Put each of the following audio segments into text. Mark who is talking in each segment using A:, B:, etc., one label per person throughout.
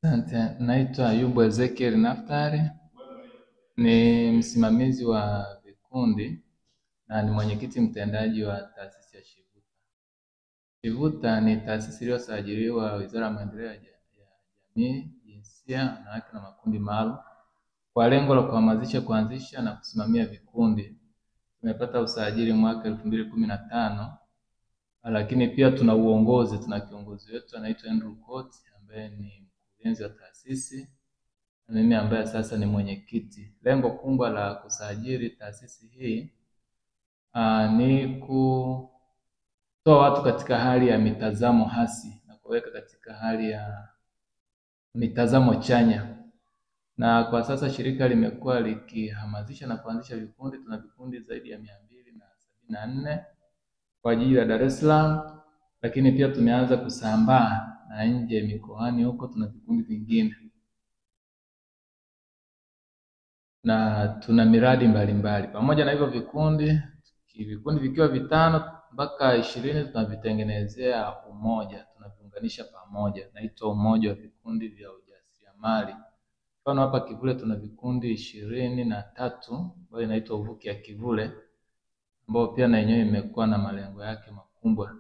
A: Asante, naitwa Ayubu Ezekiel Naftari, ni msimamizi wa vikundi na ni mwenyekiti mtendaji wa taasisi ya Shivuta. Shivuta ni taasisi iliyosajiliwa Wizara ya Maendeleo ya Jamii, Jinsia, Wanawake na Makundi Maalum kwa lengo la kuhamasisha, kuanzisha na kusimamia vikundi. Tumepata usajili mwaka 2015, lakini pia tuna uongozi. Tuna kiongozi wetu anaitwa Andrew Court ambaye ni mkurugenzi wa taasisi, na mimi ambaye sasa ni mwenyekiti. Lengo kubwa la kusajili taasisi hii ni kutoa watu katika hali ya mitazamo hasi na kuweka katika hali ya mitazamo chanya. Na kwa sasa shirika limekuwa likihamasisha na kuanzisha vikundi. Tuna vikundi zaidi ya 274 kwa jiji la Dar es Salaam, lakini pia tumeanza kusambaa na nje mikoani huko, tuna vikundi vingine. Na tuna miradi mbalimbali. Pamoja na hivyo vikundi vikiwa 5 mpaka 20 tunavitengenezea umoja, tunaviunganisha pamoja. Naitwa umoja wa vikundi vya ujasiriamali. Mfano hapa Kivule tuna vikundi 23 ambayo inaitwa Uvuki ya Kivule, ambao pia na yenyewe imekuwa na malengo yake makubwa.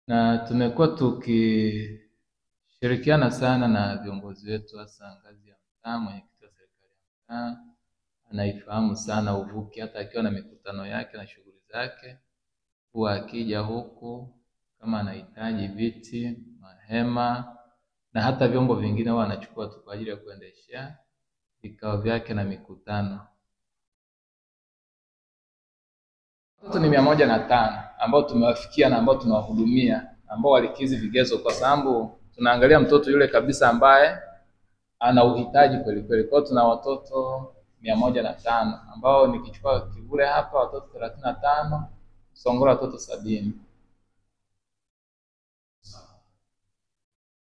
A: Na tumekuwa tukishirikiana sana na viongozi wetu, hasa ngazi ya mtaa. Mwenyekiti wa serikali ya mtaa anaifahamu sana Uvuki, hata akiwa na mikutano yake na shughuli zake huwa akija huku kama anahitaji viti, mahema na hata vyombo vingine huwa anachukua tu kwa ajili ya kuendeshea vikao vyake na mikutano. Watoto ni 105 ambao tumewafikia na ambao tunawahudumia, ambao walikizi vigezo, kwa sababu tunaangalia mtoto yule kabisa ambaye ana uhitaji kweli kweli. Kwa tuna watoto 105 ambao nikichukua Kivule hapa watoto 35, Songora watoto 70.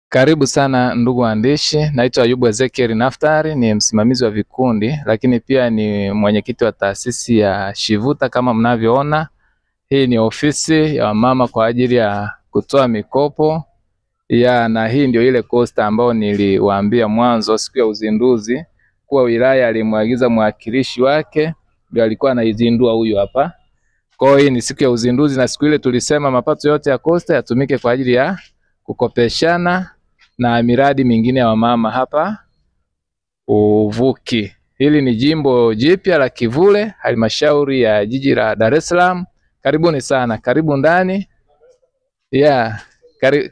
A: Karibu sana ndugu waandishi. Naitwa Ayubu Ezekiel Naftari, ni msimamizi wa vikundi, lakini pia ni mwenyekiti wa taasisi ya Shivuta. Kama mnavyoona, hii ni ofisi ya mama kwa ajili ya kutoa mikopo na hii ndio ile costa ambayo niliwaambia mwanzo siku ya uzinduzi kuwa wilaya alimwagiza mwakilishi wake ndio alikuwa anaizindua huyu hapa. Kwa hiyo hii ni siku ya uzinduzi, na siku ile tulisema mapato yote ya costa yatumike kwa ajili ya kukopeshana na miradi mingine ya wamama hapa Uvuki. Hili ni jimbo jipya la Kivule, halmashauri ya jiji la Dar es Salaam. Karibuni sana, karibu ndani.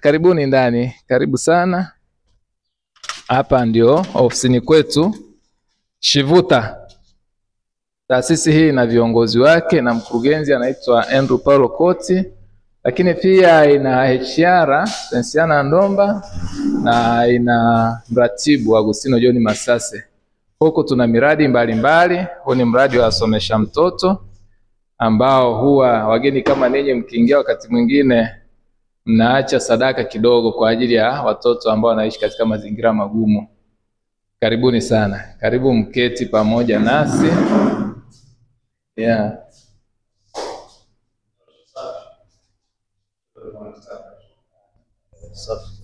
A: Karibuni ndani, karibu sana. Hapa ndio ofisini kwetu Shivuta. Taasisi hii na viongozi wake na mkurugenzi anaitwa Andrew Paulo Koti, lakini pia ina HR Sensiana Ndomba na ina mratibu Agustino John Masase. Huko tuna miradi mbalimbali. Huu ni mradi wa Somesha Mtoto ambao huwa wageni kama ninyi mkiingia wakati mwingine mnaacha sadaka kidogo kwa ajili ya watoto ambao wanaishi katika mazingira magumu. Karibuni sana. Karibu mketi pamoja nasi. Safi.